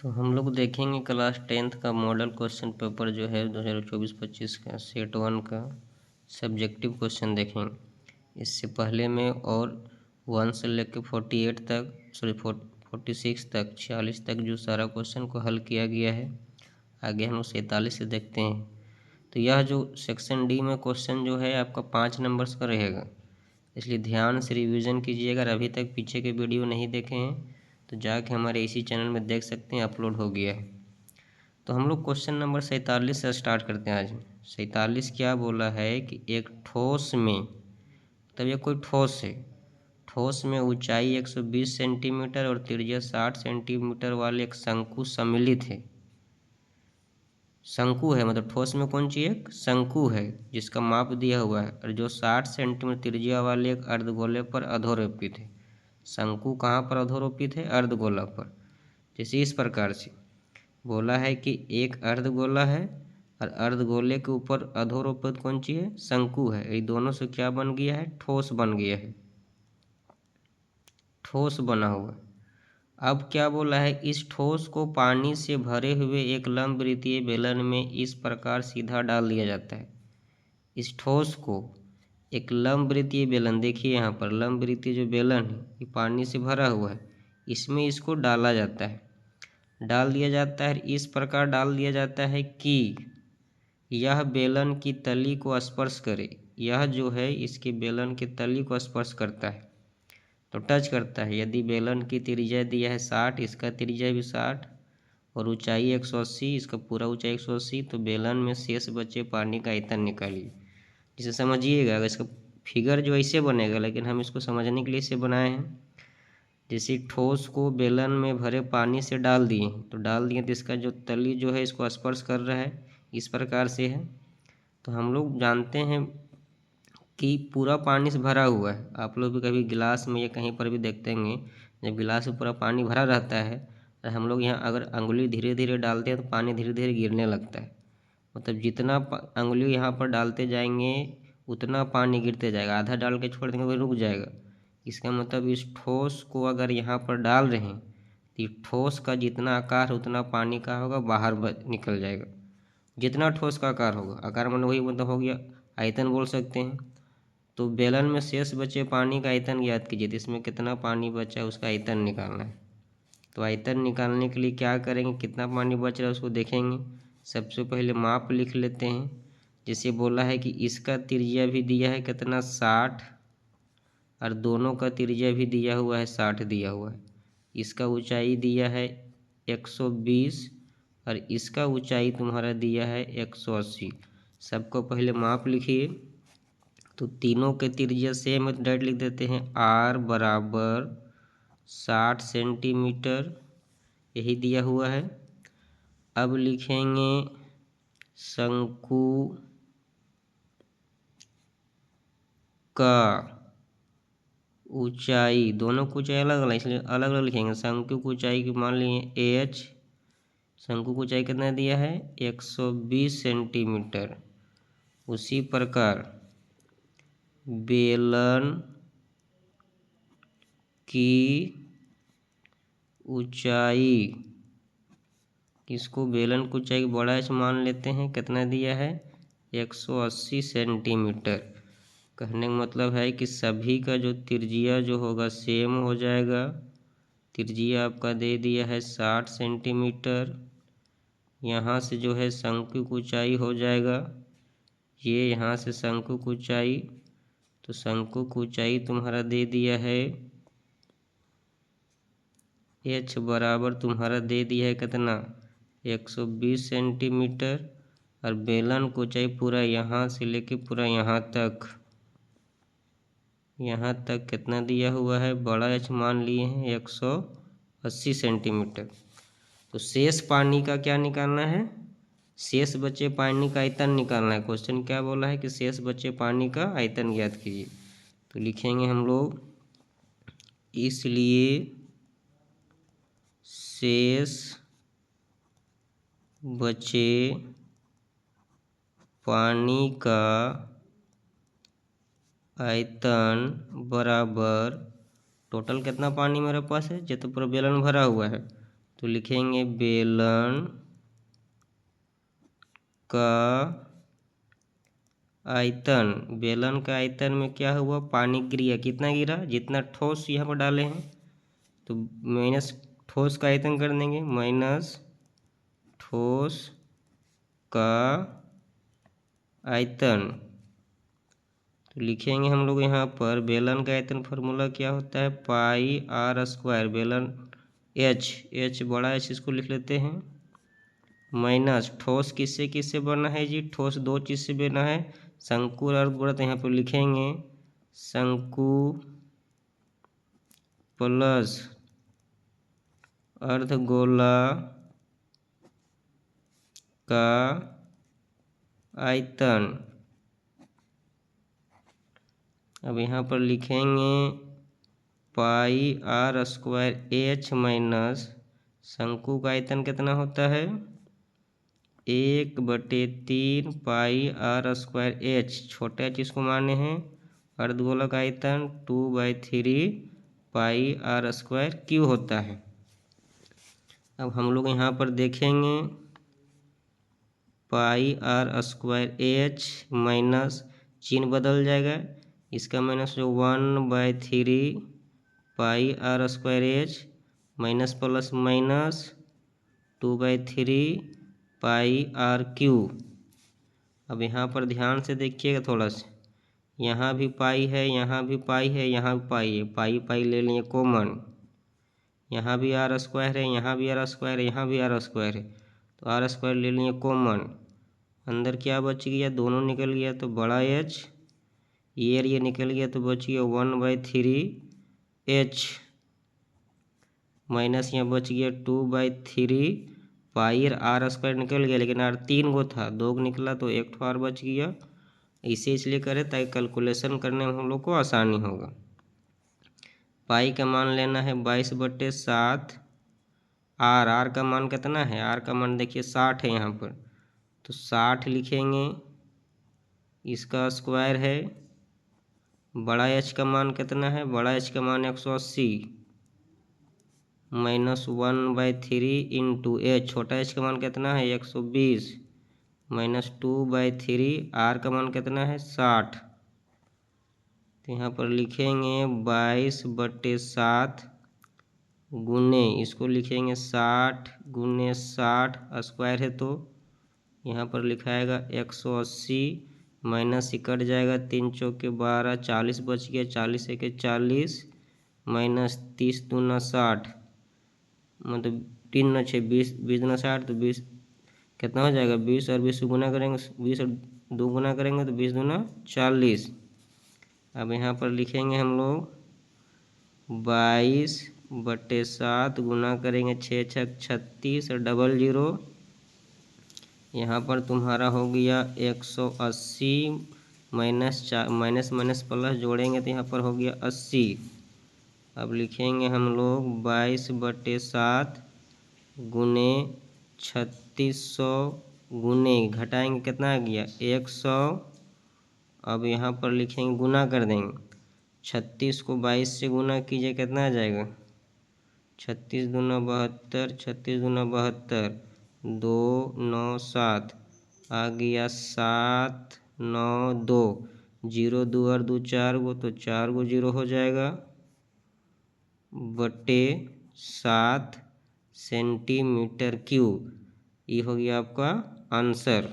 तो हम लोग देखेंगे क्लास 10th का मॉडल क्वेश्चन पेपर जो है 2024-25 का सेट 1 का सब्जेक्टिव क्वेश्चन देखेंगे। इससे पहले में और 1 से लेकर 48 तक 46 तक 46 तक जो सारा क्वेश्चन को हल किया गया है। आगे हम लोग 47 से देखते हैं। तो यह जो सेक्शन डी में क्वेश्चन जो है आपका 5 नंबर्स का रहेगा, इसलिए ध्यान से रिवीजन कीजिएगा। अगर अभी तक पीछे के वीडियो नहीं देखे हैं तो जाके हमारे इसी चैनल में देख सकते हैं, अपलोड हो गया है। तो हम लोग क्वेश्चन नंबर 47 से स्टार्ट करते हैं। आज 47 क्या बोला है कि एक ठोस में, तब ये कोई ठोस है, ठोस में ऊंचाई 120 सेंटीमीटर और त्रिज्या 60 सेंटीमीटर वाले एक शंकु सम्मिलित है। शंकु है मतलब ठोस में कौन सी एक शंकु है जिसका माप दिया हुआ है, और जो 60 सेंटीमीटर त्रिज्या वाले एक अर्धगोले पर अधोरेखित है। शंकु कहाँ पर अधोरेखित है? अर्धगोला पर। जैसे इस प्रकार से बोला है कि एक अर्धगोला है और अर्धगोले के ऊपर अधोरेखित कौन सी है? शंकु है। ये दोनों से क्या बन गया है? ठोस बन गया है, ठोस बना हुआ। अब क्या बोला है? इस ठोस को पानी से भरे हुए एक लंबवृत्तीय बेलन में इस प्रकार सीधा डाल दिया जाता है। इस ठोस को एक लंबवृत्तीय बेलन, देखिए यहाँ पर लंबवृत्तीय जो बेलन है ये पानी से भरा हुआ है, इसमें इसको डाला जाता है, डाल दिया जाता है। इस प्रकार डाल दिया जाता है कि यह बेलन की तली को स्पर्श करे। यह जो है इसके बेलन की तली को स्पर्श करता है, तो टच करता है। यदि बेलन की त्रिज्या दिया है 60, इसका त्रिज्या भी 60 और ऊंचाई 180, इसका पूरा ऊंचाई 180, तो बेलन में शेष बचे पानी का आयतन निकालिए। इसे समझिएगा, अगर इसका फिगर जो ऐसे बनेगा, लेकिन हम इसको समझने के लिए इसे बनाए हैं। जैसे ठोस को बेलन में भरे पानी से डाल दिए, तो इसका जो तली जो है इसको स्पर्श कर रहा है, इस प्रकार से है। तो हम लोग जानते हैं कि पूरा पानी से भरा हुआ है। आप लोग भी कभी गिलास में या कहीं पर भी देखते होंगे, जब गिलास में पूरा पानी भरा रहता है तो हम लोग यहाँ अगर अंगुली धीरे धीरे डालते हैं तो पानी धीरे धीरे गिरने लगता है। मतलब जितना अंगुली यहाँ पर डालते जाएंगे उतना पानी गिरते जाएगा, आधा डाल के छोड़ देंगे वही रुक जाएगा। इसका मतलब इस ठोस को अगर यहाँ पर डाल रहे हैं तो ठोस का जितना आकार है उतना पानी का होगा बाहर निकल जाएगा। जितना ठोस का आकार होगा, आकार मतलब वही मतलब हो गया आयतन बोल सकते हैं। तो बेलन में शेष बचे पानी का आयतन ज्ञात कीजिए। तो इसमें कितना पानी बचा है उसका आयतन निकालना है। तो आयतन निकालने के लिए क्या करेंगे, कितना पानी बच रहा है उसको देखेंगे। सबसे पहले माप लिख लेते हैं। जैसे बोला है कि इसका त्रिज्या भी दिया है कितना 60, और दोनों का त्रिज्या भी दिया हुआ है 60 दिया हुआ है। इसका ऊंचाई दिया है 120 और इसका ऊंचाई तुम्हारा दिया है 180। सबको पहले माप लिखिए। तो तीनों के त्रिज्या सेम है तो डायरेक्ट लिख देते हैं R बराबर 60 सेंटीमीटर, यही दिया हुआ है। अब लिखेंगे शंकु का ऊंचाई, दोनों की ऊंचाई अलग अलग इसलिए अलग अलग लिखेंगे। शंकु की ऊंचाई की मान लिए H, शंकु की ऊंचाई कितना दिया है 120 सेंटीमीटर। उसी प्रकार बेलन की ऊंचाई, इसको बेलन की ऊंचाई बड़ा एच मान लेते हैं, कितना दिया है 180 सेंटीमीटर। कहने का मतलब है कि सभी का जो त्रिज्या जो होगा सेम हो जाएगा। त्रिज्या आपका दे दिया है 60 सेंटीमीटर। यहाँ से जो है शंकु की ऊंचाई हो जाएगा, ये यहाँ से शंकु की ऊंचाई, तो शंकु की ऊंचाई तुम्हारा दे दिया है H बराबर तुम्हारा दे दिया है कितना 120 सेंटीमीटर, और बेलन की ऊंचाई पूरा यहाँ से लेके पूरा यहाँ तक कितना दिया हुआ है, बड़ा H मान लिए हैं 180 सेंटीमीटर। तो शेष पानी का क्या निकालना है, शेष बचे पानी का आयतन निकालना है। क्वेश्चन क्या बोला है कि शेष बचे पानी का आयतन ज्ञात कीजिए। तो लिखेंगे हम लोग, इसलिए शेष बचे पानी का आयतन बराबर, टोटल कितना पानी मेरे पास है, जो तो पूरा बेलन भरा हुआ है तो लिखेंगे बेलन का आयतन। बेलन का आयतन में क्या हुआ, पानी गिर गया, कितना गिरा, जितना ठोस यहाँ पर डाले हैं, तो माइनस ठोस का आयतन कर देंगे, माइनस ठोस का आयतन। तो लिखेंगे हम लोग यहाँ पर बेलन का आयतन फार्मूला क्या होता है, पाई आर स्क्वायर, बेलन एच बड़ा एच इसको लिख लेते हैं, माइनस ठोस किससे किससे बना है जी, ठोस दो चीज से बना है, शंकु और अर्धगोला, तो यहाँ पर लिखेंगे शंकु प्लस अर्धगोला का आयतन। अब यहाँ पर लिखेंगे पाई आर स्क्वायर एच माइनस शंकु का आयतन कितना होता है, 1/3 पाई आर स्क्वायर एच, छोटे एच इसको माने हैं, अर्धगोला का आयतन 2/3 पाई आर स्क्वायर क्यू होता है। अब हम लोग यहाँ पर देखेंगे pi r square h minus चिन्ह बदल जाएगा, इसका माइनस जो 1/3 pi r square h minus plus minus 2/3 pi r cube. अब यहाँ पर ध्यान से देखिएगा थोड़ा सा, यहाँ भी पाई है, यहाँ भी पाई है, यहाँ भी पाई है, पाई पाई ले लिए कॉमन, यहाँ भी आर स्क्वायर है, यहाँ भी आर स्क्वायर है, यहाँ भी आर स्क्वायर है, तो आर स्क्वायर ले लिए कॉमन, अंदर क्या बच गया, दोनों निकल गया तो बड़ा एच, ये निकल गया तो बच गया 1/3 एच माइनस यहाँ बच गया 2/3 पाई, आर स्क्वायर निकल गया, लेकिन आर 3 गो था, 2 निकला तो 1 ठो आर बच गया, इसे इसलिए करें ताकि कैलकुलेशन करने में हम लोग को आसानी होगा। पाई का मान लेना है 22/7, आर का मान कितना है, आर का मान देखिए 60 है यहाँ पर, तो 60 लिखेंगे, इसका स्क्वायर है, बड़ा एच का मान कितना है, बड़ा एच का मान 180 माइनस 1/3 इंटू एच, छोटा एच का मान कितना है 120 माइनस 2/3, आर का मान कितना है 60, तो यहाँ पर लिखेंगे 22/7 गुने, इसको लिखेंगे 60 गुने 60, स्क्वायर है तो यहाँ पर लिखाएगा 180 माइनस कट जाएगा, 3 चौके 12, 40 बच गया, 40 एके 40 माइनस 30 दूना 60, मतलब 3 न 6 20, 20 दूना 60, तो 20 कितना हो जाएगा, 20 और 20 गुना करेंगे, 20 और 2 गुना करेंगे तो 20 दूना 40। अब यहाँ पर लिखेंगे हम लोग 22/7 गुना करेंगे 6 छक 36 और डबल 0, यहाँ पर तुम्हारा हो गया 180 माइनस माइनस प्लस जोड़ेंगे तो यहाँ पर हो गया 80। अब लिखेंगे हम लोग 22/7 गुने 3600 गुने घटाएंगे कितना आ गया 100, अब यहाँ पर लिखेंगे गुना कर देंगे, 36 को 22 से गुना कीजिए कितना आ जाएगा, 36 दूना 72, 36 दूना 72, 2 9 7 आ गया 7 9 2, 0 2 और 2 4 गो, तो 4 गो 0 हो जाएगा, बटे 7 सेंटीमीटर क्यूब। ये हो गया आपका आंसर।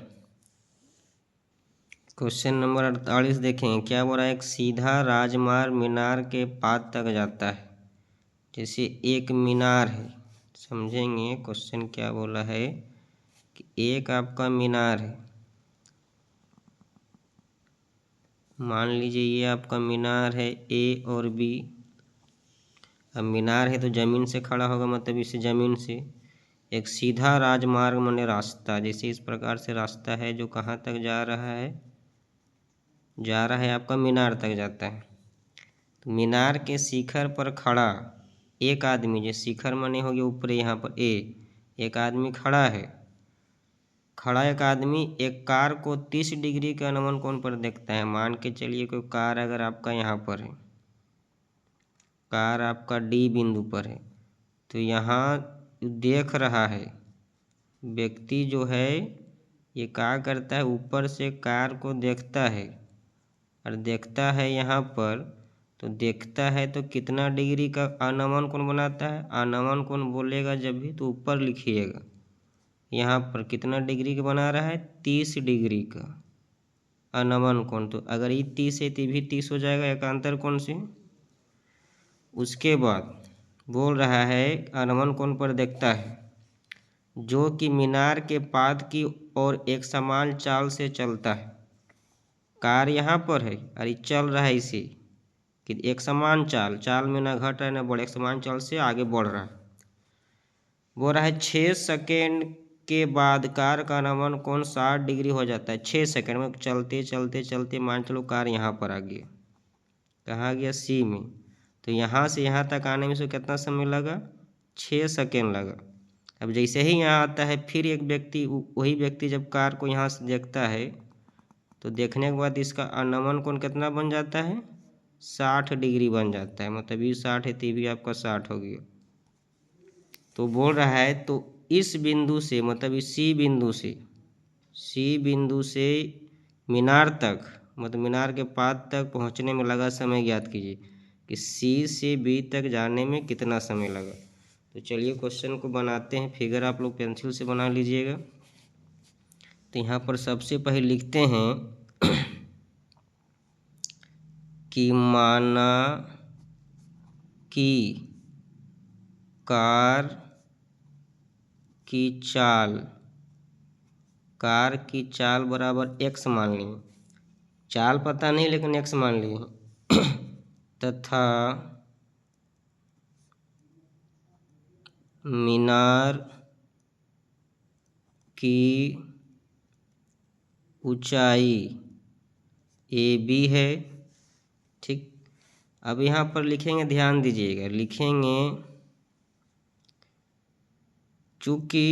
क्वेश्चन नंबर 48 देखें, क्या बोला है, एक सीधा राजमार्ग मीनार के पाद तक जाता है। जैसे एक मीनार है, समझेंगे क्वेश्चन क्या बोला है कि एक आपका मीनार है, मान लीजिए ये आपका मीनार है ए और बी। अब मीनार है तो जमीन से खड़ा होगा, मतलब इसे जमीन से एक सीधा राजमार्ग माने रास्ता, जैसे इस प्रकार से रास्ता है जो कहाँ तक जा रहा है आपका मीनार तक जाता है। तो मीनार के शिखर पर खड़ा एक आदमी, जो शिखर माने हो गया ऊपर यहाँ पर ए, एक आदमी खड़ा है, खड़ा एक आदमी एक कार को 30 डिग्री के अनुमान कोण पर देखता है। मान के चलिए कोई कार अगर आपका यहाँ पर है, कार आपका डी बिंदु पर है, तो यहाँ देख रहा है, व्यक्ति जो है ये क्या करता है, ऊपर से कार को देखता है और देखता है यहाँ पर, तो देखता है तो कितना डिग्री का अनमन कोण बनाता है। अनमन कोण बोलेगा जब भी तो ऊपर लिखिएगा, यहाँ पर कितना डिग्री का बना रहा है, 30 डिग्री का अनमन कोण। तो अगर ये 30 है तो ये भी 30 हो जाएगा एकांतर कोण से। उसके बाद बोल रहा है अनमन कोण पर देखता है जो कि मीनार के पाद की ओर एक समान चाल से चलता है। कार यहाँ पर है और ये चल रहा है इसे कि एक समान चाल, चाल में ना घट रहा है ना बढ़, एक समान चाल से आगे बढ़ रहा है। बोल रहा है 6 सेकेंड के बाद कार का अनमन कोण 60 डिग्री हो जाता है। 6 सेकेंड में चलते चलते चलते मान चलो कार यहाँ पर आ गया, कहाँ गया, सी में। तो यहाँ से यहाँ तक आने में से कितना समय लगा, 6 सेकेंड लगा। अब जैसे ही यहाँ आता है फिर एक व्यक्ति, वही व्यक्ति जब कार को यहाँ से देखता है तो देखने के बाद इसका अनमन कोण कितना बन जाता है, 60 डिग्री बन जाता है। मतलब ये 60 है तो भी आपका 60 हो गया। तो बोल रहा है तो इस बिंदु से, मतलब इस सी बिंदु से मीनार तक, मतलब मीनार के पाद तक पहुंचने में लगा समय ज्ञात कीजिए कि सी से बी तक जाने में कितना समय लगा। तो चलिए क्वेश्चन को बनाते हैं। फिगर आप लोग पेंसिल से बना लीजिएगा। तो यहाँ पर सबसे पहले लिखते हैं कि माना कि कार की चाल बराबर x मान लिए, चाल पता नहीं लेकिन x मान लिए तथा मीनार की ऊंचाई AB है। ठीक, अब यहाँ पर लिखेंगे, ध्यान दीजिएगा, लिखेंगे चूँकि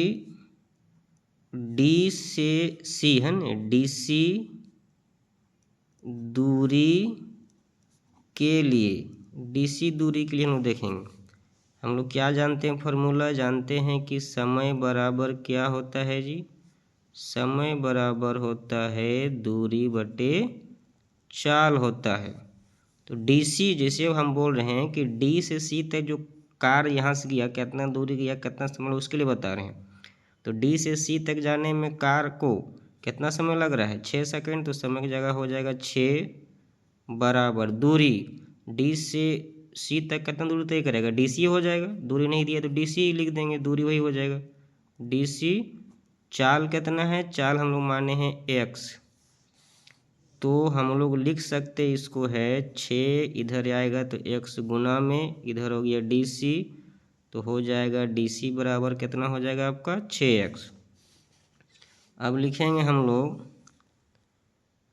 D से C है ना, DC दूरी के लिए, DC दूरी के लिए हम लोग देखेंगे। हम लोग क्या जानते हैं, फॉर्मूला जानते हैं कि समय बराबर क्या होता है जी, समय बराबर होता है दूरी बटे चाल होता है। तो DC जैसे हम बोल रहे हैं कि D से C तक जो कार यहाँ से गया, कितना दूरी गया, कितना समय, उसके लिए बता रहे हैं। तो D से C तक जाने में कार को कितना समय लग रहा है, 6 सेकेंड। तो समय की जगह हो जाएगा 6 बराबर दूरी D से C तक कितना दूरी तय करेगा, DC हो जाएगा। दूरी नहीं दिया तो DC ही लिख देंगे, दूरी वही हो जाएगा DC। चाल कितना है, चाल हम लोग माने हैं x, तो हम लोग लिख सकते इसको है 6, इधर आएगा तो x गुना में, इधर हो गया DC, तो हो जाएगा DC बराबर कितना हो जाएगा आपका 6x। अब लिखेंगे हम लोग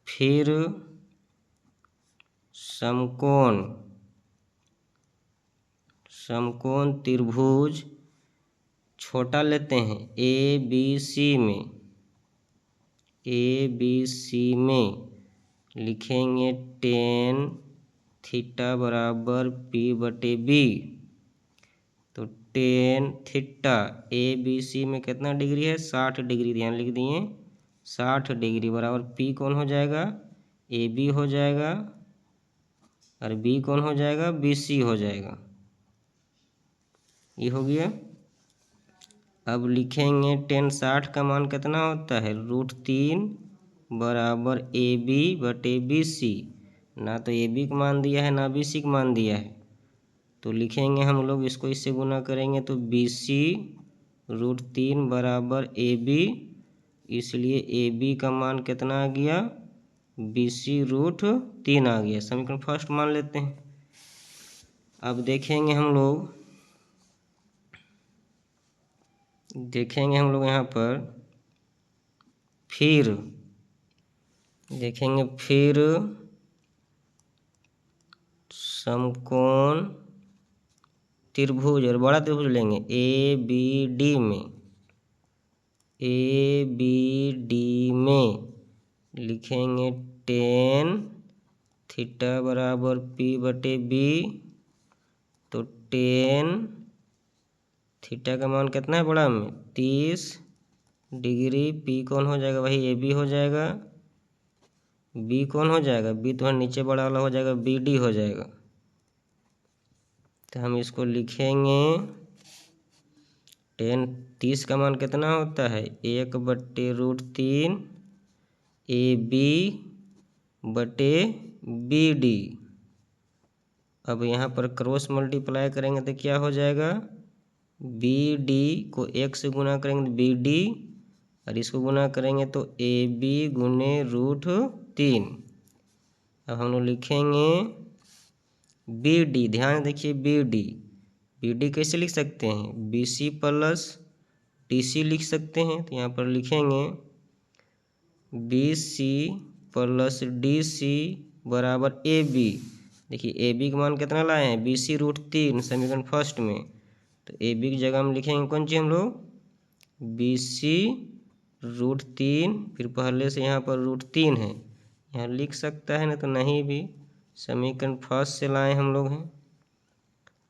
फिर समकोण त्रिभुज छोटा लेते हैं ABC में लिखेंगे tan थीटा बराबर P बटे B। तो tan थीटा ABC में कितना डिग्री है, 60 डिग्री, ध्यान लिख दिए 60 डिग्री बराबर P कौन हो जाएगा, AB हो जाएगा, और B कौन हो जाएगा, BC हो जाएगा। ये हो गया। अब लिखेंगे tan 60 का मान कितना होता है, √3 बराबर AB बटे BC। ना तो AB का मान दिया है ना BC का मान दिया है, तो लिखेंगे हम लोग इसको इससे गुना करेंगे तो BC √3 बराबर AB, इसलिए AB का मान कितना आ गया, BC √3 आ गया। समीकरण फर्स्ट मान लेते हैं। अब देखेंगे हम लोग यहाँ पर फिर देखेंगे फिर समकोण त्रिभुज, और बड़ा त्रिभुज लेंगे ABD में लिखेंगे tan थीटा बराबर P बटे B। तो tan थीटा का मान कितना है बड़ा में 30 डिग्री। पी कौन हो जाएगा वही ए बी हो जाएगा। बी कौन हो जाएगा, बी तुम्हारा नीचे बड़ा वाला हो जाएगा, बी डी हो जाएगा। तो हम इसको लिखेंगे 30 का मान कितना होता है 1/√3 ए बी बटे बी डी। अब यहाँ पर क्रॉस मल्टीप्लाई करेंगे तो क्या हो जाएगा, बी डी को 1 से गुना करेंगे तो बी डी, और इसको गुना करेंगे तो ए बी गुने √3। अब हम लोग लिखेंगे बी डी। ध्यान देखिए बी डी कैसे लिख सकते हैं, B C plus D C लिख सकते हैं। तो यहाँ पर लिखेंगे B C plus D C बराबर ए बी। देखिए ए बी का मान कितना लाए हैं BC√3 समीकरण फर्स्ट में। तो ए बी की जगह हम लिखेंगे कौन चीज़ हम लोग BC√3, फिर पहले से यहाँ पर √3 है, यहाँ लिख सकता है ना, तो नहीं भी, समीकरण फर्स्ट से लाए हम लोग हैं।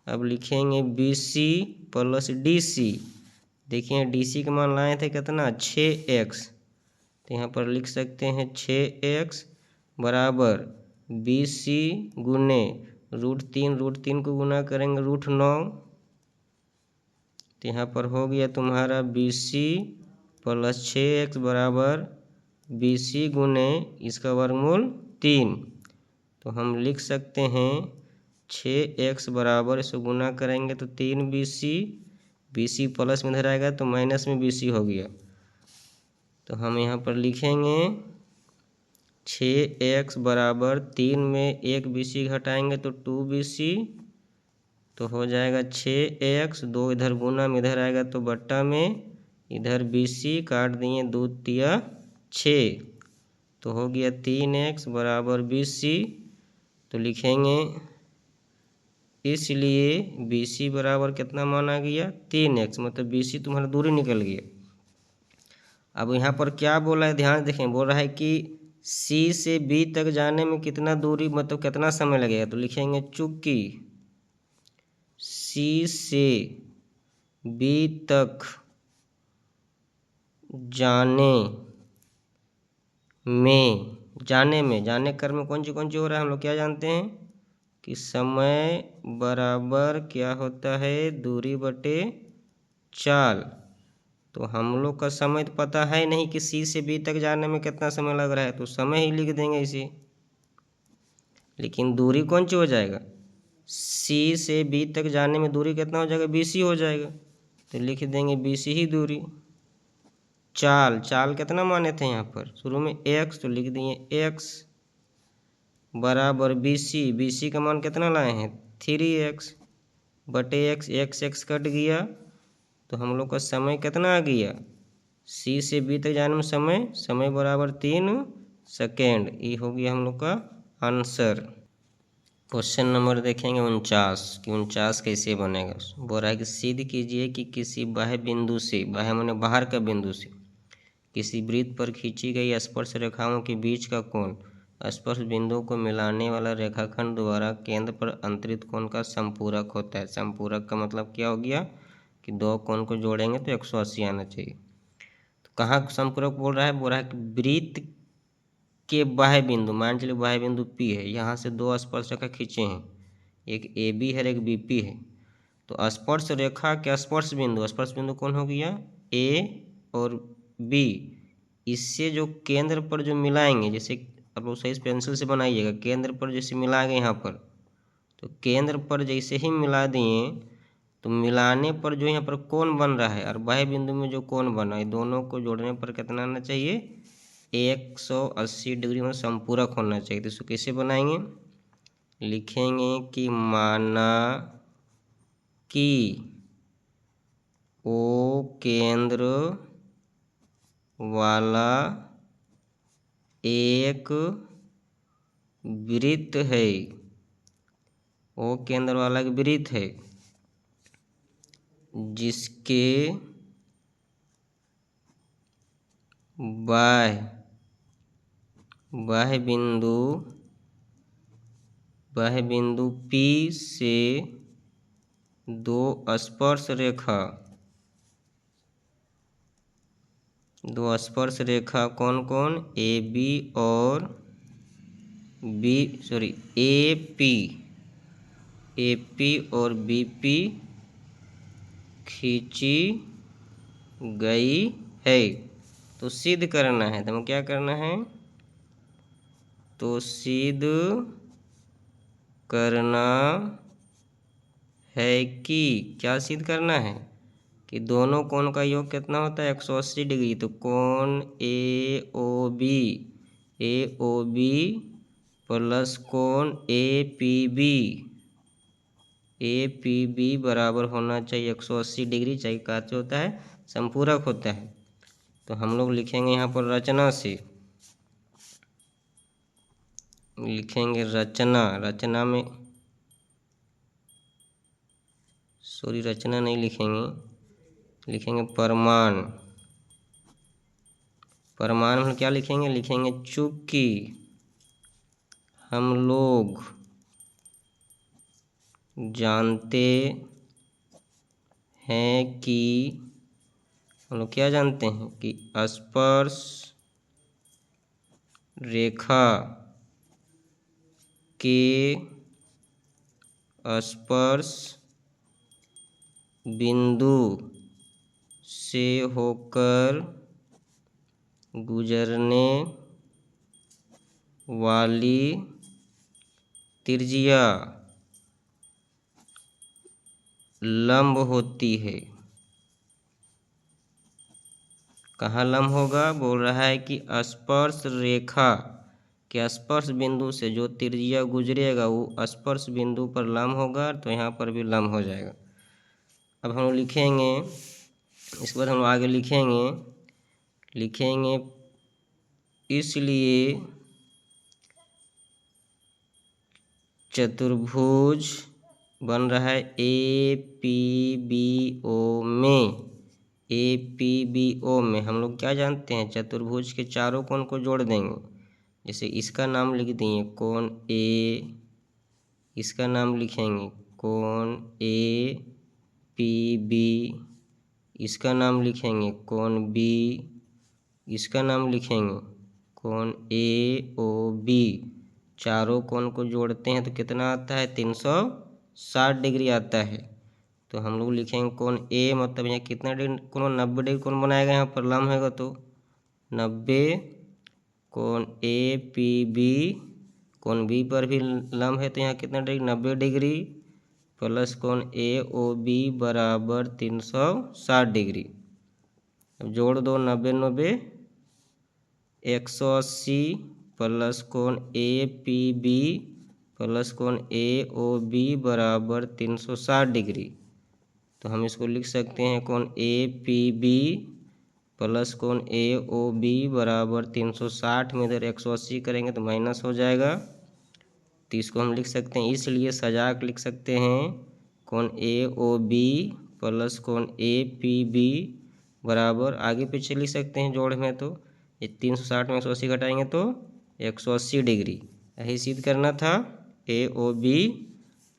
अब लिखेंगे BC प्लस DC। देखिए DC का मान लाए थे कितना 6x, तो यहाँ पर लिख सकते हैं 6x बराबर BC गुने √3 को गुना करेंगे √9। तो यहाँ पर हो गया तुम्हारा BC प्लस 6x बराबर BC गुने इसका वर्गमूल 3। तो हम लिख सकते हैं 6x बराबर, इसको गुना करेंगे तो 3BC, BC प्लस में इधर आएगा तो माइनस में BC हो गया। तो हम यहाँ पर लिखेंगे 6x बराबर 3 में 1 BC घटाएंगे तो 2BC, तो हो जाएगा 6x, 2 इधर गुना में इधर आएगा तो बट्टा में, इधर BC काट दिए 2 तिया 6, तो हो गया 3x बराबर BC। तो लिखेंगे इसलिए BC बराबर कितना माना गया 3x, मतलब BC तुम्हारा दूरी निकल गया। अब यहाँ पर क्या बोला है ध्यान देखें, बोल रहा है कि C से B तक जाने में कितना दूरी, मतलब कितना समय लगेगा। तो लिखेंगे चूंकि C से B तक जाने कर में कौन सी हो रहा है, हम लोग क्या जानते हैं कि समय बराबर क्या होता है दूरी बटे चाल। तो हम लोग का समय तो पता है नहीं कि C से B तक जाने में कितना समय लग रहा है, तो समय ही लिख देंगे इसे। लेकिन दूरी कौन सी हो जाएगा, C से B तक जाने में दूरी कितना हो जाएगा BC हो जाएगा, तो लिख देंगे BC ही दूरी। चाल कितना माने थे यहाँ पर शुरू में x, तो लिख दिए x बराबर BC का मान कितना लाए हैं 3x बटे x कट गया, तो हम लोग का समय कितना आ गया C से B तक जाने में समय बराबर 3 सेकेंड। ये हो गया हम लोग का आंसर। क्वेश्चन नंबर देखेंगे 49 कि 49 कैसे बनेगा। बोल रहा है कि सिद्ध कीजिए कि किसी बाह्य बिंदु से, बाह्य माने बाहर का बिंदु से, किसी वृत्त पर खींची गई स्पर्श रेखाओं के बीच का कोण स्पर्श बिंदुओं को मिलाने वाला रेखाखंड द्वारा केंद्र पर अंतरित कोण का संपूरक होता है। संपूरक का मतलब क्या हो गया कि दो कोण को जोड़ेंगे तो 180 आना चाहिए। तो कहाँ संपूरक बोल रहा है, बोल रहा है कि वृत्त के बाह्य बिंदु, मान चलिए बाह्य बिंदु P है, यहाँ से दो स्पर्श रेखा खींचे हैं, एक AB है एक BP है। तो स्पर्श रेखा के स्पर्श बिंदु कौन हो गया A और B, इससे जो केंद्र पर जो मिलाएंगे, जैसे आप लोग सही पेंसिल से बनाइएगा, केंद्र पर जैसे मिलाएंगे यहाँ पर, तो केंद्र पर जैसे ही मिला दिए तो मिलाने पर जो यहाँ पर कोण बन रहा है और बाह्य बिंदु में जो कोण बना है, दोनों को जोड़ने पर कितना आना चाहिए 180 डिग्री में संपूरक होना चाहिए। तो इसको कैसे बनाएंगे, लिखेंगे कि माना कि O केंद्र वाला एक वृत्त है, O केंद्र वाला एक वृत्त है जिसके बाह्य बिंदु P से दो स्पर्श रेखा दो स्पर्श रेखा कौन कौन, ए बी और बी सॉरी ए पी और बी पी खींची गई है। तो सिद्ध करना है, तो हमें क्या करना है, तो सिद्ध करना है कि, क्या सिद्ध करना है कि दोनों कोण का योग कितना होता है 180 डिग्री। तो कोण ए ओ बी प्लस कोण ए पी बी बराबर होना चाहिए 180 डिग्री, चाहे क्या होता है, संपूरक होता है। तो हम लोग लिखेंगे यहाँ पर रचना से, लिखेंगे रचना में सॉरी रचना नहीं लिखेंगे, लिखेंगे परमाण में क्या लिखेंगे, लिखेंगे चूंकि हम लोग जानते हैं कि, हम लोग क्या जानते हैं कि स्पर्श रेखा के स्पर्श बिंदु से होकर गुजरने वाली त्रिज्या लंब होती है। कहाँ लंब होगा, बोल रहा है कि स्पर्श रेखा के स्पर्श बिंदु से जो त्रिज्या गुजरेगा वो स्पर्श बिंदु पर लंब होगा, तो यहाँ पर भी लंब हो जाएगा। अब हम लिखेंगे, इसके बाद हम लोग आगे लिखेंगे इसलिए चतुर्भुज बन रहा है ए पी बी ओ में हम लोग क्या जानते हैं, चतुर्भुज के चारों कोण को जोड़ देंगे। जैसे इसका नाम लिख दिए कोण ए, इसका नाम लिखेंगे कोण ए पी बी, इसका नाम लिखेंगे कोण बी, इसका नाम लिखेंगे कोण ए ओ बी। चारों कोण को जोड़ते हैं तो कितना आता है, 360 डिग्री आता है। तो हम लोग लिखेंगे कोण ए, मतलब यहाँ कितना डिग्री कोण, 90 डिग्री कोण बनाएगा, यहाँ पर लंब होगा तो 90। कोण ए पी बी, कोण बी पर भी लंब है तो यहाँ कितना डिग्री, 90 डिग्री प्लस कोण ए ओ बी बराबर 360 डिग्री। अब जोड़ दो 90 90 180 प्लस कोण ए पी बी प्लस कोण ए ओ बी बराबर 360 डिग्री। तो हम इसको लिख सकते हैं कोण ए पी बी प्लस कोण ए ओ बी बराबर 360 में इधर 180 करेंगे तो माइनस हो जाएगा। तो इसको हम लिख सकते हैं, इसलिए सजा के लिख सकते हैं कोण ए ओ बी प्लस कोण ए पी बी बराबर, आगे पीछे लिख सकते हैं जोड़ में, तो ये 360 में 180 घटाएंगे तो 180 डिग्री। यही सिद्ध करना था, A O B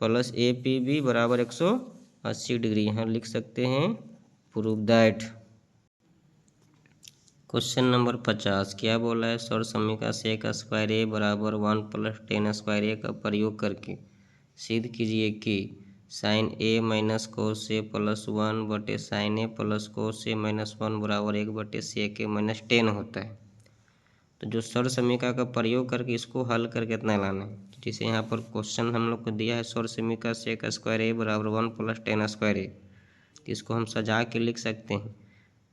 plus A P B बराबर 180 डिग्री। यहाँ लिख सकते हैं प्रूव दैट। क्वेश्चन नंबर 50 क्या बोला है, सौर समीकरण सेक स्क्वायर ए बराबर 1 प्लस टेन स्क्वायर ए का प्रयोग करके सिद्ध कीजिए कि साइन ए माइनस कोस ए प्लस 1 बटे साइन ए प्लस कोस ए माइनस 1 बराबर 1 बटे सेक ए माइनस 10 होता है। तो जो सौर समीकरण का प्रयोग करके इसको हल करके कितना लाना है, जैसे यहाँ पर क्वेश्चन हम लोग को दिया है सौर समीकरण सेक स्क्वायर ए बराबर 1 प्लस टेन स्क्वायर ए, तो इसको हम सजा के लिख सकते हैं।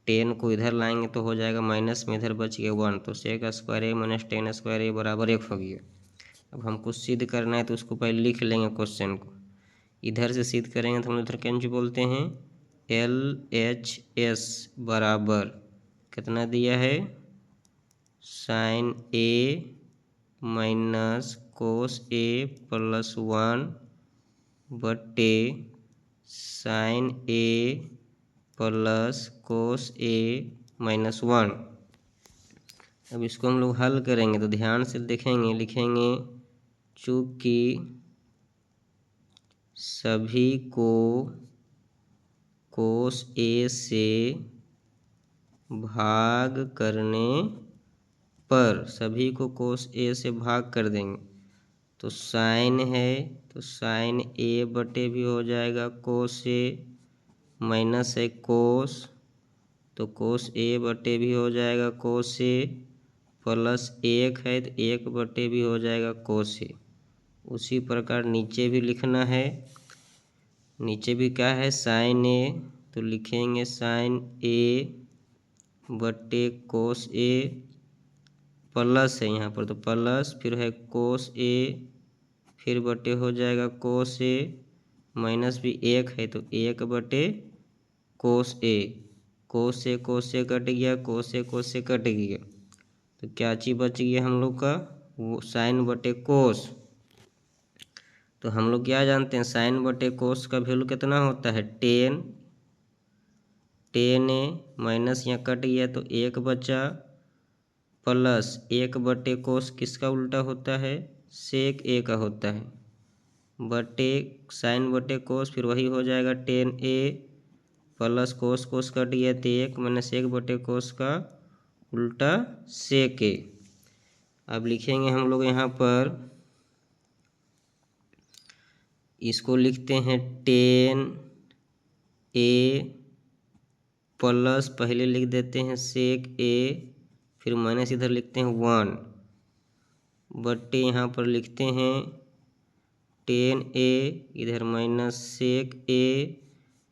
10 को इधर लाएंगे तो हो जाएगा माइनस में, इधर बच गया 1, तो सेक स्क्वायर ए माइनस टेन स्क्वायर ए बराबर 1 हो गया। अब हमको सिद्ध करना है तो उसको पहले लिख लेंगे क्वेश्चन को, इधर से सिद्ध करेंगे तो हम इधर कैंच बोलते हैं LHS बराबर कितना दिया है, साइन ए माइनस कोस ए प्लस 1 बटे साइन ए प्लस कोस ए माइनस 1। अब इसको हम लोग हल करेंगे तो ध्यान से देखेंगे, लिखेंगे चूँकि सभी को कोस ए से भाग करने पर सभी को कोस ए से भाग कर देंगे तो साइन है तो साइन ए बटे भी हो जाएगा कोस ए, माइनस है कोस तो कोस ए बटे भी हो जाएगा कोस ए, प्लस एक है तो एक बटे भी हो जाएगा कोस ए। उसी प्रकार नीचे भी लिखना है, नीचे भी क्या है साइन ए तो लिखेंगे साइन ए बटे कोस ए, प्लस है यहाँ पर तो प्लस फिर है कोस ए फिर बटे हो जाएगा कोस ए, माइनस भी एक है तो एक बटे कोस ए, कोस से कट गया, कोस से कट गया तो क्या चीज़ बच गया हम लोग का वो साइन बटे कोस। तो हम लोग क्या जानते हैं साइन बटे कोस का वैल्यू कितना होता है 10, 10 ए माइनस यहाँ कट गया तो एक बचा, प्लस एक बटे कोस किसका उल्टा होता है सेक ए का होता है, बटे साइन बटे कोस फिर वही हो जाएगा 10 ए प्लस कोस कट गया तो एक माइनस एक बटे कोस का उल्टा सेक ए। अब लिखेंगे हम लोग यहाँ पर इसको लिखते हैं 10 ए प्लस पहले लिख देते हैं सेक ए फिर माइनस इधर लिखते हैं 1 बट्टे यहाँ पर लिखते हैं 10 ए इधर माइनस सेक ए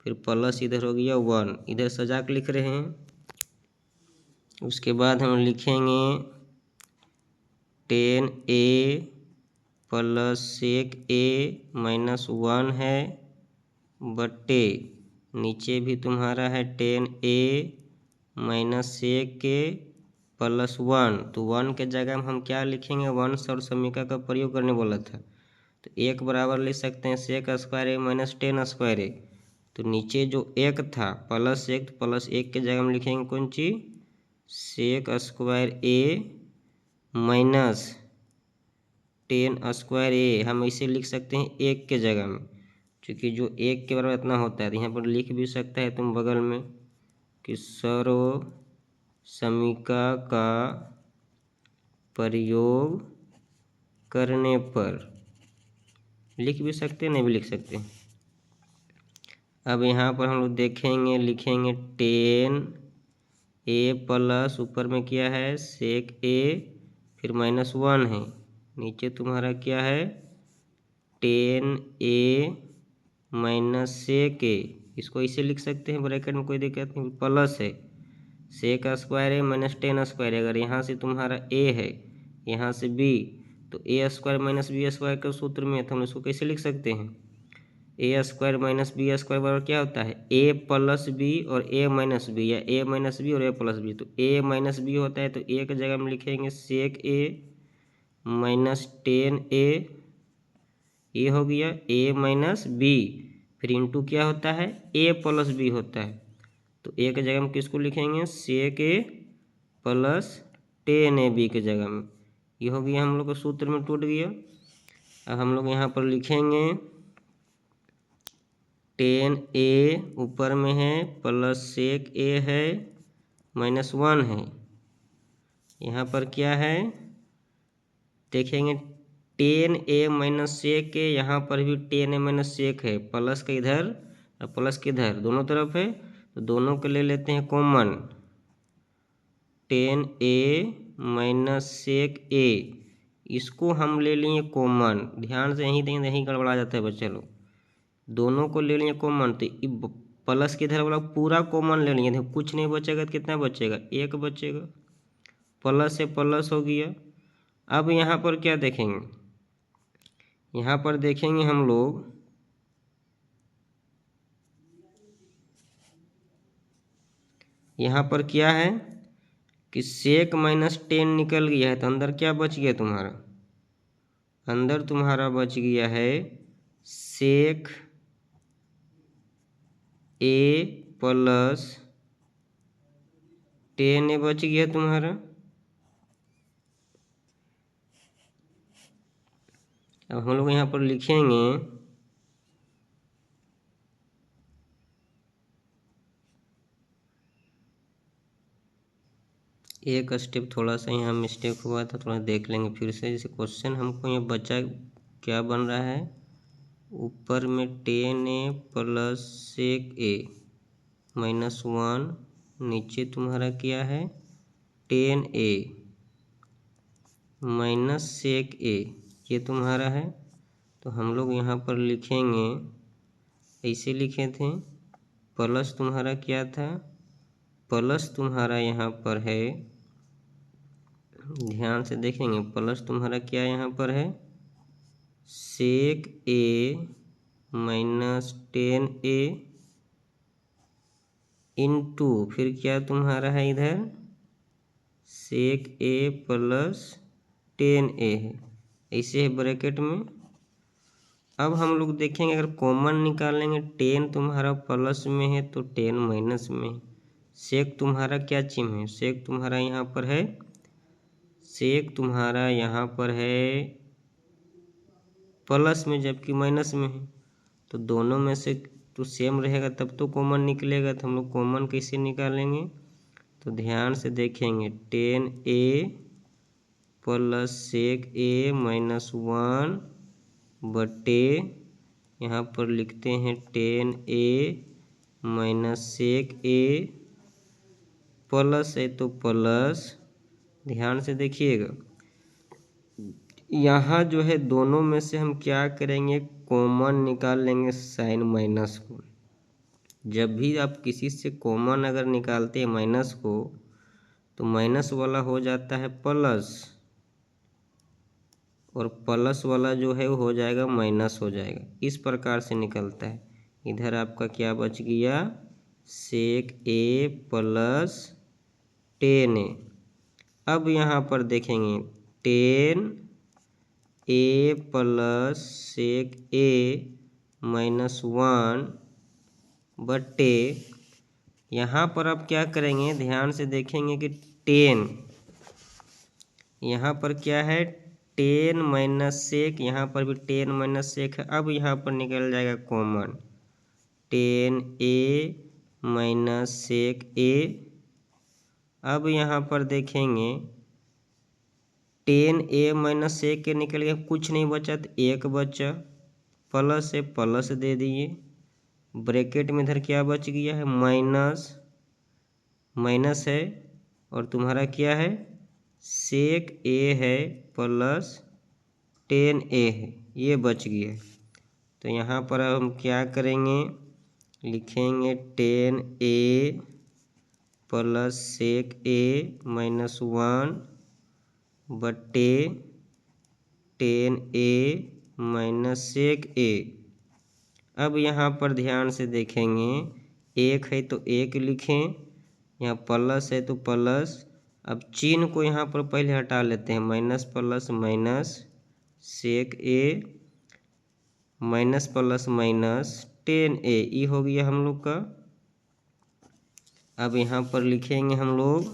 फिर प्लस इधर हो गया 1, इधर सजा के लिख रहे हैं। उसके बाद हम लिखेंगे 10 ए प्लस सेक ए माइनस 1 है बट्टे नीचे भी तुम्हारा है 10 ए माइनस सेक ए प्लस 1 तो 1 के जगह में हम क्या लिखेंगे 1 और समीका का प्रयोग करने बोला था तो एक बराबर लिख सकते हैं सेक स्क्वायर ए माइनस 10 स्क्वायर ए। तो नीचे जो एक था प्लस एक तो प्लस एक के जगह में लिखेंगे कौन चीज सेक स्क्वायर ए माइनस 10 स्क्वायर ए, हम इसे लिख सकते हैं एक के जगह में क्योंकि जो एक के बराबर इतना होता है तो यहाँ पर लिख भी सकता है तुम बगल में कि सर्व समीका का प्रयोग करने पर, लिख भी सकते हैं नहीं भी लिख सकते हैं। अब यहाँ पर हम लोग देखेंगे लिखेंगे 10 ए प्लस ऊपर में क्या है सेक ए फिर माइनस 1 है, नीचे तुम्हारा क्या है 10 ए माइनस सेक ए, इसको इसे लिख सकते हैं ब्रैकेट में कोई दिक्कत नहीं, प्लस है सेक स्क्वायर ए माइनस 10 स्क्वायर, अगर यहाँ से तुम्हारा ए है यहाँ से बी तो ए स्क्वायर माइनस बी स्क्वायर के सूत्र में तो हम इसको कैसे लिख सकते हैं ए स्क्वायर माइनस बी स्क्वायर बराबर क्या होता है ए प्लस बी और ए माइनस बी या ए माइनस बी और ए प्लस बी। तो ए माइनस बी होता है तो ए की जगह में लिखेंगे सेक ए माइनस 10 ए, ये हो गया ए माइनस बी फिर इंटू क्या होता है ए प्लस बी होता है तो ए की जगह में किसको लिखेंगे सेक ए प्लस 10 ए बी की जगह में, ये हो गया हम लोग का सूत्र में टूट गया। अब हम लोग यहाँ पर लिखेंगे 10 ए ऊपर में है प्लस सेक ए है माइनस 1 है, यहाँ पर क्या है देखेंगे 10 ए माइनस सेक ए, यहाँ पर भी 10 ए माइनस सेक है, प्लस का इधर और प्लस के इधर दोनों तरफ है तो दोनों को ले लेते हैं कॉमन 10 ए माइनस सेक ए, इसको हम ले लिए कॉमन, ध्यान से यहीं देंगे यहीं गड़बड़ा जाता है बच्चे लोग, दोनों को ले लिए कॉमन तो प्लस के इधर वाला पूरा कॉमन ले लिए, कुछ नहीं बचेगा तो कितना बचेगा एक बचेगा, प्लस से प्लस हो गया। अब यहाँ पर क्या देखेंगे यहाँ पर देखेंगे हम लोग यहाँ पर क्या है कि सेक माइनस 10 निकल गया है तो अंदर क्या बच गया तुम्हारा, अंदर तुम्हारा बच गया है सेक ए प्लस 10 ए बच गया तुम्हारा। अब हम लोग यहाँ पर लिखेंगे एक स्टेप थोड़ा सा यहाँ मिस्टेक हुआ था, थोड़ा देख लेंगे फिर से। जैसे क्वेश्चन हमको यहाँ बचा क्या बन रहा है, ऊपर में 10a plus sec a minus 1, नीचे तुम्हारा क्या है 10a माइनस सेक a, ये तुम्हारा है। तो हम लोग यहाँ पर लिखेंगे, ऐसे लिखे थे, प्लस तुम्हारा क्या था, प्लस तुम्हारा यहाँ पर है, ध्यान से देखेंगे, प्लस तुम्हारा क्या यहाँ पर है सेक a माइनस 10a इंटू फिर क्या तुम्हारा है इधर सेक a प्लस 10a है, ऐसे है ब्रैकेट में। अब हम लोग देखेंगे अगर कॉमन निकालेंगे, 10 तुम्हारा प्लस में है तो 10 माइनस में है। सेक तुम्हारा क्या चिन्ह है, सेक तुम्हारा यहाँ पर है, सेक तुम्हारा यहाँ पर है प्लस में जबकि माइनस में है, तो दोनों में से तो सेम रहेगा तब तो कॉमन निकलेगा। तो हम लोग कॉमन कैसे निकालेंगे, तो ध्यान से देखेंगे 10a plus sec a minus 1 बटे यहाँ पर लिखते हैं 10a minus sec a, plus है तो प्लस, ध्यान से देखिएगा यहाँ जो है दोनों में से हम क्या करेंगे कॉमन निकाल लेंगे साइन माइनस को। जब भी आप किसी से कॉमन अगर निकालते हैं माइनस को, तो माइनस वाला हो जाता है प्लस और प्लस वाला जो है वो हो जाएगा माइनस हो जाएगा, इस प्रकार से निकलता है। इधर आपका क्या बच गया सेक a प्लस 10a। अब यहाँ पर देखेंगे 10a plus sec a minus 1 बटे, यहाँ पर अब क्या करेंगे ध्यान से देखेंगे कि 10 यहाँ पर क्या है 10 माइनस सेक, यहाँ पर भी 10 माइनस सेक है। अब यहाँ पर निकल जाएगा common 10a minus sec a। अब यहाँ पर देखेंगे 10a माइनस सेक के निकल गया, कुछ नहीं बचा तो एक बचा, प्लस है प्लस दे दिए, ब्रैकेट में इधर क्या बच गया है माइनस, माइनस है और तुम्हारा क्या है सेक a है प्लस 10a है, ये बच गया। तो यहाँ पर हम क्या करेंगे लिखेंगे 10a plus sec a minus 1 बटे 10a माइनस सेक a। अब यहाँ पर ध्यान से देखेंगे एक है तो एक लिखें, यहाँ प्लस है तो प्लस। अब चिन्ह को यहाँ पर पहले हटा लेते हैं, minus plus minus sec a minus plus minus 10a, ये हो गया हम लोग का। अब यहाँ पर लिखेंगे हम लोग,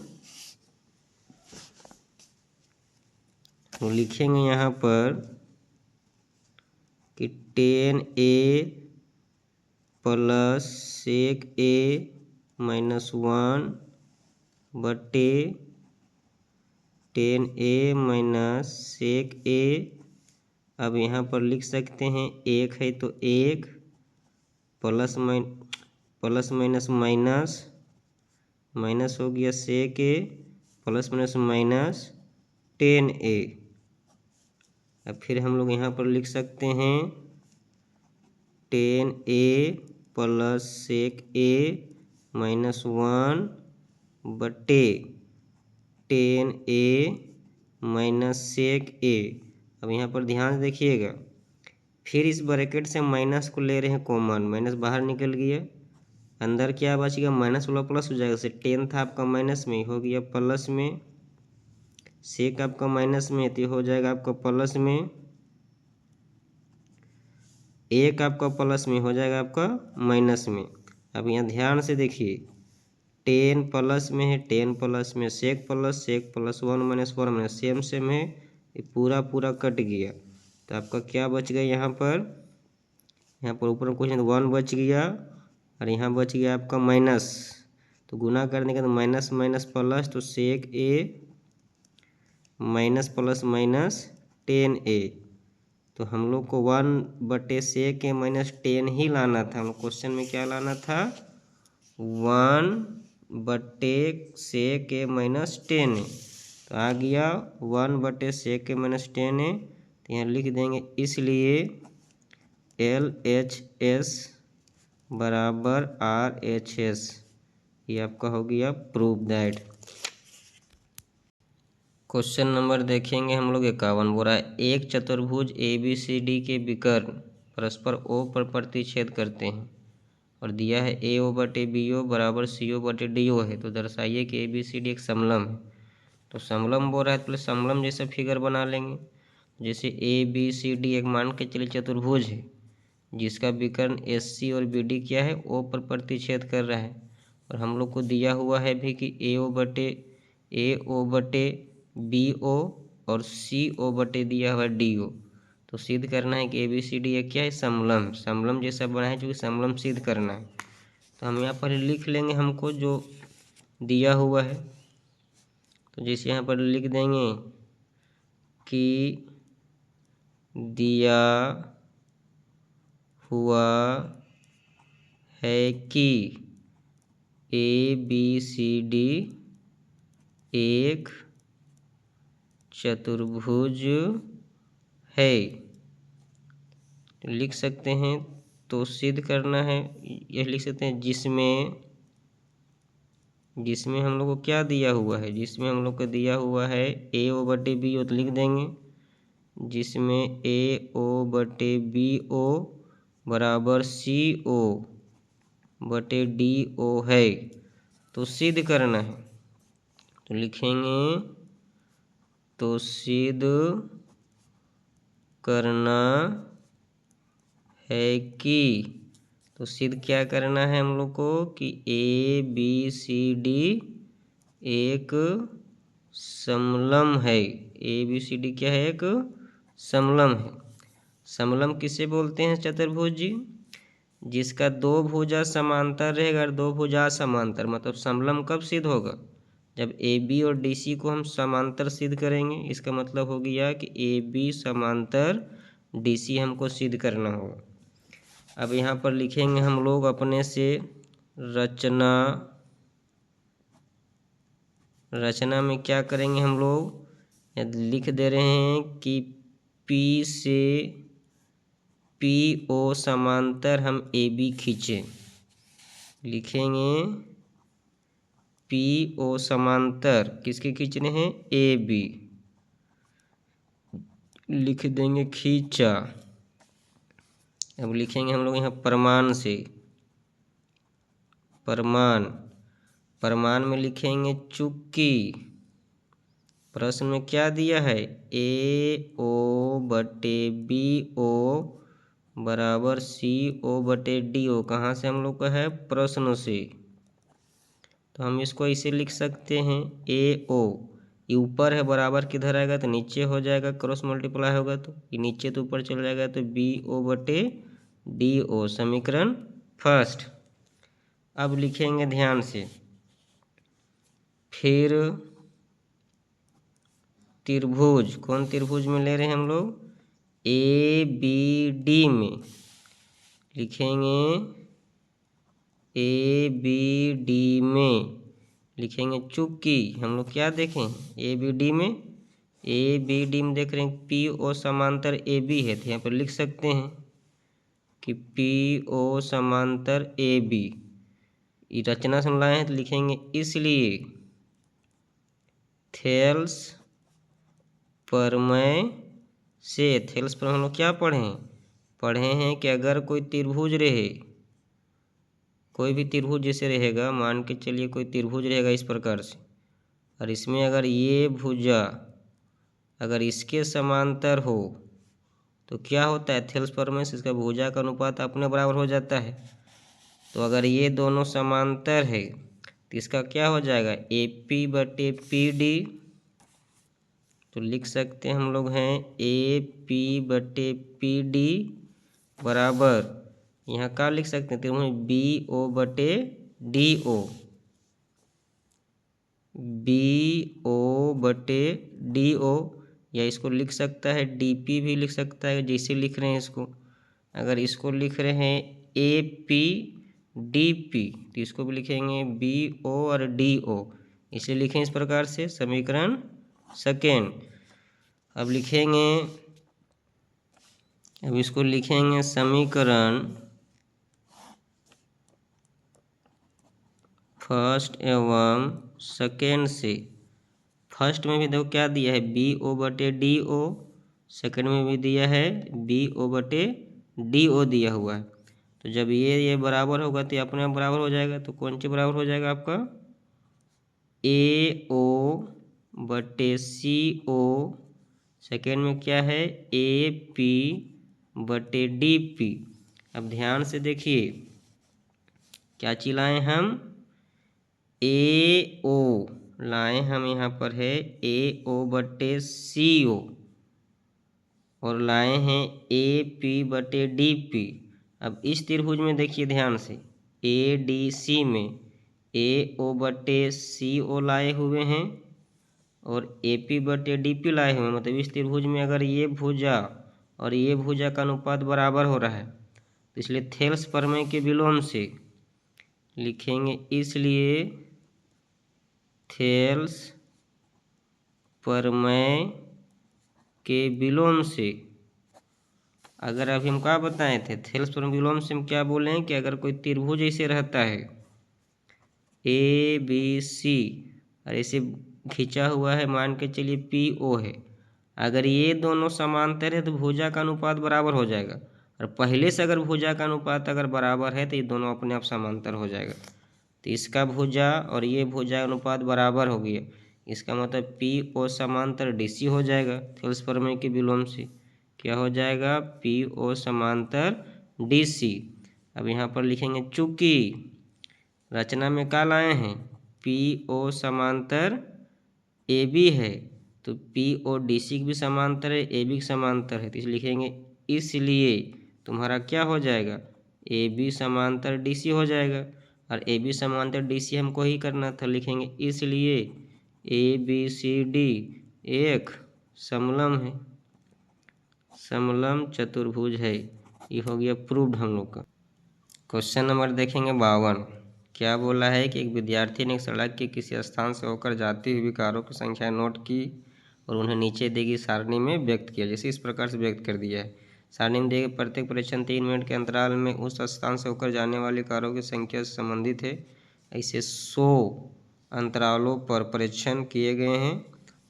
लिखेंगे यहाँ पर कि 10a plus sec a minus 1 बटे 10a माइनस सेक a। अब यहाँ पर लिख सकते हैं एक है तो एक, प्लस माइनस माइनस, माइनस हो गया सेक a plus minus minus 10a। अब फिर हम लोग यहाँ पर लिख सकते हैं 10a plus sec a minus 1 बटे 10a माइनस सेक a। अब यहाँ पर ध्यान से देखिएगा, फिर इस ब्रैकेट से माइनस को ले रहे हैं कॉमन, माइनस बाहर निकल गया, अंदर क्या बच गया माइनस वाला प्लस हो जाएगा। जैसे 10 था आपका माइनस में, हो गया प्लस में, सेक आपका माइनस में तो हो जाएगा आपका प्लस में, एक आपका प्लस में हो जाएगा आपका माइनस में। अब यहाँ ध्यान से देखिए 10 प्लस में है, 10 प्लस में sec plus 1 minus 1 minus same same है, ये पूरा पूरा कट गया। तो आपका क्या बच गया यहाँ पर ऊपर कुछ नहीं 1 बच गया और यहाँ बच गया आपका माइनस। तो गुना करने के बाद माइनस माइनस प्लस, तो सेक ए माइनस प्लस माइनस 10a। तो हम लोग को 1/sec a माइनस 10 ही लाना था। हम क्वेश्चन में क्या लाना था? 1/sec a minus 10a। तो आ गया 1/sec a माइनस 10a। तो यहाँ लिख देंगे इसलिए LHS बराबर RHS। ये आपका हो गया प्रूव दैट। क्वेश्चन नंबर देखेंगे हम लोग 51। बोल रहा है एक चतुर्भुज ABCD के विकर्ण परस्पर O पर प्रतिच्छेद करते हैं और दिया है AO/BO बराबर CO/DO है। तो दर्शाइए कि ABCD एक समलम है। तो समलम बोल रहा है तो पहले समलम जैसा फिगर बना लेंगे। जैसे ABCD एक मान के चलिए चतुर्भुज है जिसका विकर्ण SC और BD क्या है? O पर प्रतिच्छेद कर रहा है। और हम लोग को दिया हुआ है भी कि AO/BO और CO/ दिया हुआ है DO। तो सिद्ध करना है कि ABCD एक क्या है? समलम। समलम जैसा बना है क्योंकि समलम सिद्ध करना है। तो हम यहाँ पर लिख लेंगे हमको जो दिया हुआ है। तो जैसे यहाँ पर लिख देंगे कि दिया हुआ है कि ABCD एक चतुर्भुज है। लिख सकते हैं। तो सिद्ध करना है, यह लिख सकते हैं जिसमें हम लोग को क्या दिया हुआ है? जिसमें हम लोग को दिया हुआ है AO/BO, तो लिख देंगे जिसमें AO/BO बराबर CO/DO है। तो सिद्ध करना है। तो लिखेंगे तो सिद्ध करना है कि, तो सिद्ध क्या करना है हम लोग को कि ABCD एक समलम है। ABCD क्या है? एक समलम है। समलम किसे बोलते हैं चतुर्भुज जी? जिसका दो भुजा समांतर रहेगा और दो भुजा असमांतर। मतलब समलम कब सिद्ध होगा? जब AB और DC को हम समांतर सिद्ध करेंगे। इसका मतलब हो गया कि AB समांतर DC हमको सिद्ध करना होगा। अब यहाँ पर लिखेंगे हम लोग अपने से रचना में क्या करेंगे हम लोग? लिख दे रहे हैं कि P से PO समांतर हम AB खींचे। लिखेंगे PO समांतर किसके खींचने हैं? AB। लिख देंगे खींचा। अब लिखेंगे हम लोग यहाँ प्रमाण से। प्रमाण में लिखेंगे चूंकि प्रश्न में क्या दिया है? AO/BO बराबर CO/DO। कहाँ से हम लोग का है? प्रश्न से। तो हम इसको इसे लिख सकते हैं AO, ये ऊपर है, बराबर किधर आएगा? तो नीचे हो जाएगा, क्रॉस मल्टीप्लाई होगा तो ये नीचे तो ऊपर चल जाएगा। तो BO/DO समीकरण फर्स्ट। अब लिखेंगे ध्यान से। फिर त्रिभुज, कौन त्रिभुज में ले रहे हैं हम लोग? ABD में। लिखेंगे ABD में। लिखेंगे चूंकि हम लोग क्या देखें? ABD में देख रहे हैं PO समांतर AB है। तो यहाँ पर लिख सकते हैं कि PO समांतर AB। ये रचना से लाए हैं तो लिखेंगे इसलिए थेल्स प्रमेय से। थेल्स पर हम लोग क्या पढ़े हैं कि अगर कोई त्रिभुज रहे, कोई भी त्रिभुज जैसे रहेगा, मान के चलिए कोई त्रिभुज रहेगा इस प्रकार से, और इसमें अगर ये भुजा अगर इसके समांतर हो तो क्या होता है? थेल्स प्रमेय से इसका भुजा का अनुपात अपने बराबर हो जाता है। तो अगर ये दोनों समांतर है तो इसका क्या हो जाएगा? AP/PD। तो लिख सकते हैं हम लोग हैं AP/PD बराबर, यहाँ क्या लिख सकते हैं? त्रिभुज BO/DO। BO/DO, या इसको लिख सकता है DP भी लिख सकता है, जैसे लिख रहे हैं इसको। अगर इसको लिख रहे हैं APDP तो इसको भी लिखेंगे BO और DO, इसलिए लिखें इस प्रकार से समीकरण सेकेंड। अब इसको लिखेंगे समीकरण फर्स्ट एवं सेकेंड से। फर्स्ट में भी देखो क्या दिया है BO/DO, सेकेंड में भी दिया है BO/DO दिया हुआ है। तो जब ये बराबर होगा तो ये अपने आप बराबर हो जाएगा। तो कौन सी बराबर हो जाएगा आपका AO/CO, सेकेंड में क्या है AP/DP। अब ध्यान से देखिए क्या चीज लाए हम, AO लाए हम, यहाँ पर है AO/CO और लाए हैं AP/DP। अब इस त्रिभुज में देखिए ध्यान से ADC में AO/CO लाए हुए हैं और AP/DP लाए हुए हैं। मतलब इस त्रिभुज में अगर ये भुजा और ये भुजा का अनुपात बराबर हो रहा है तो इसलिए थेल्स प्रमेय के विलोम से लिखेंगे, इसलिए थेल्स प्रमेय के विलोम से। अगर अभी हम क्या बताए थे, थेल्स प्रमेय विलोम से हम क्या बोले हैं कि अगर कोई त्रिभुज ऐसे रहता है ABC और ऐसे खींचा हुआ है, मान के चलिए PO है, अगर ये दोनों समांतर है तो भुजा का अनुपात बराबर हो जाएगा। और पहले से अगर भुजा का अनुपात अगर बराबर है तो ये दोनों अपने आप समांतर हो जाएगा। तो इसका भुजा और ये भुजा अनुपात बराबर हो गया, इसका मतलब PO समांतर DC हो जाएगा। थेल्स प्रमेय के विलोम से क्या हो जाएगा PO समांतर DC। अब यहाँ पर लिखेंगे चूंकि रचना में क्या लाए हैं PO समांतर AB है तो PO DC की भी समांतर है, AB की समांतर है, तो इसलिए लिखेंगे इसलिए तुम्हारा क्या हो जाएगा AB समांतर DC हो जाएगा। और AB समांतर DC हमको ही करना था, लिखेंगे इसलिए ABCD एक समलम है, समलम चतुर्भुज है। ये हो गया प्रूव्ड हम लोग का। क्वेश्चन नंबर देखेंगे 52। क्या बोला है कि एक विद्यार्थी ने एक सड़क के किसी स्थान से होकर जाती हुई कारों की संख्या नोट की और उन्हें नीचे दी गई सारणी में व्यक्त किया। जैसे इस प्रकार से व्यक्त कर दिया है, सारणी में दिए गए प्रत्येक परीक्षण 3 मिनट के अंतराल में उस स्थान से होकर जाने वाली कारों की संख्या से संबंधित है। ऐसे 100 अंतरालों पर परीक्षण किए गए हैं।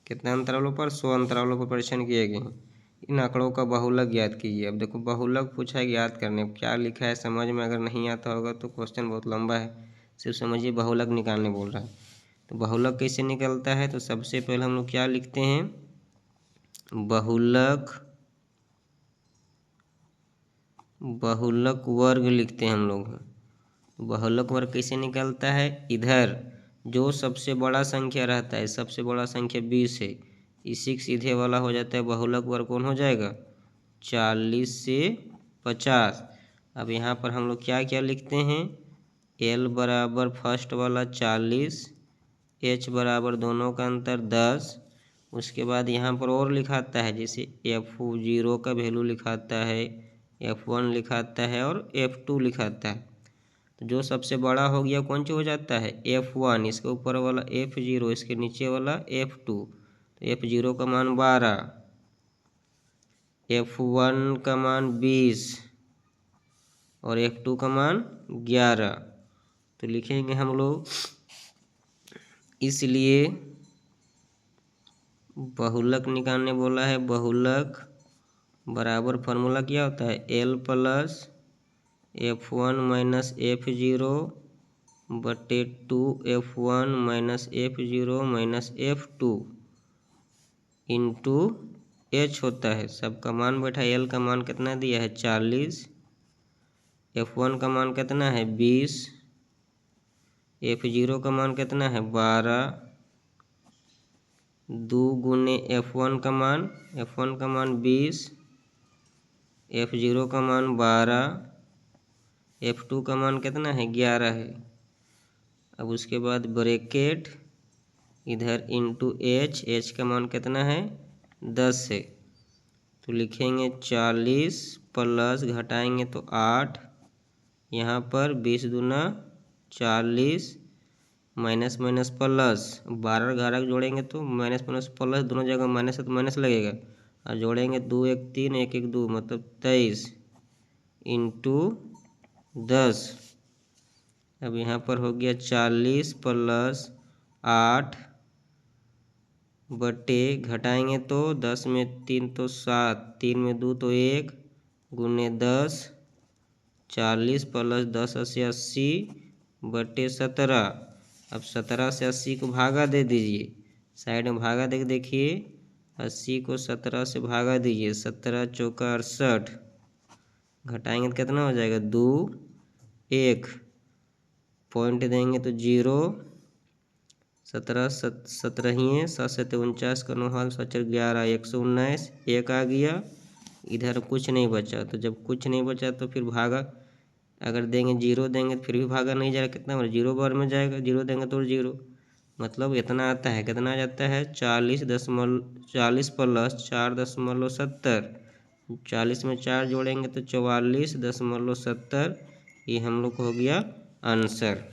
कितने अंतरालों पर 100 अंतरालों पर परीक्षण किए गए हैं। इन आंकड़ों का बहुलक ज्ञात कीजिए। अब देखो बहुलक पूछा है ज्ञात करने, क्या लिखा है समझ में अगर नहीं आता होगा तो क्वेश्चन बहुत लंबा है, सिर्फ समझिए बहुलक निकालने बोल रहा है। तो बहुलक कैसे निकलता है, तो सबसे पहले हम लोग क्या लिखते हैं बहुलक वर्ग लिखते हैं हम लोग। बहुलक वर्ग कैसे निकलता है, इधर जो सबसे बड़ा संख्या रहता है, सबसे बड़ा संख्या 20 है, इसी सीधे वाला हो जाता है बहुलक वर्ग कौन हो जाएगा 40 से 50। अब यहाँ पर हम लोग क्या क्या लिखते हैं, L बराबर फर्स्ट वाला 40, H बराबर दोनों का अंतर 10। उसके बाद यहाँ पर और लिखाता है, जैसे F0 का वैल्यू लिखाता है, F1 लिखाता है और F2 लिखाता है। तो जो सबसे बड़ा हो गया कौन सा हो जाता है F1, इसके ऊपर वाला F0, इसके नीचे वाला F2। तो F0 का मान 12, F1 का मान 20 और F2 का मान 11। तो लिखेंगे हम लोग इसलिए बहुलक निकालने बोला है, बहुलक बराबर फार्मूला क्या होता है L plus F1 minus F0 बटे 2F1 minus F0 minus F2 into H होता है। सबका मान बैठा, L का मान कितना दिया है 40, F1 का मान कितना है 20, F0 का मान कितना है 12, 2 गुने F1 का मान 20, F0 का मान 12, F2 का मान कितना है 11 है। अब उसके बाद ब्रैकेट इधर इंटू एच का मान कितना है 10 है, तो लिखेंगे 40 प्लस घटाएंगे तो 8, यहाँ पर 20 दूना 40 माइनस माइनस प्लस, 12 12 जोड़ेंगे तो माइनस माइनस प्लस, दोनों जगह माइनस है तो माइनस लगेगा, और जोड़ेंगे 2 1 3 1 1 2 मतलब 23 इंटू 10। अब यहाँ पर हो गया 40 प्लस 8 बटे घटाएंगे तो 10 में 3 तो 7, 3 में 2 तो 1 गुने 10, 40 प्लस 10 80 बटे 17। अब 17 से 80 को भागा दे दीजिए, साइड में भागा दे देखिए, 80 को 17 से भागा दीजिए, 17 चौका 68, घटाएंगे तो कितना हो जाएगा 2 1, पॉइंट देंगे तो 0, 17 17 ही है, 7 7 49 का 9 हाल 7 11 119, 1 आ गया, इधर कुछ नहीं बचा, तो जब कुछ नहीं बचा तो फिर भागा अगर देंगे 0 देंगे तो फिर भी भागा नहीं जाएगा, कितना मतलब 0 बार में जाएगा, 0 देंगे तो 0, मतलब इतना आता है, कितना आ जाता है 40 प्लस 4.70, 40 में 4 जोड़ेंगे तो 44.70, ये हम लोग को हो गया आंसर।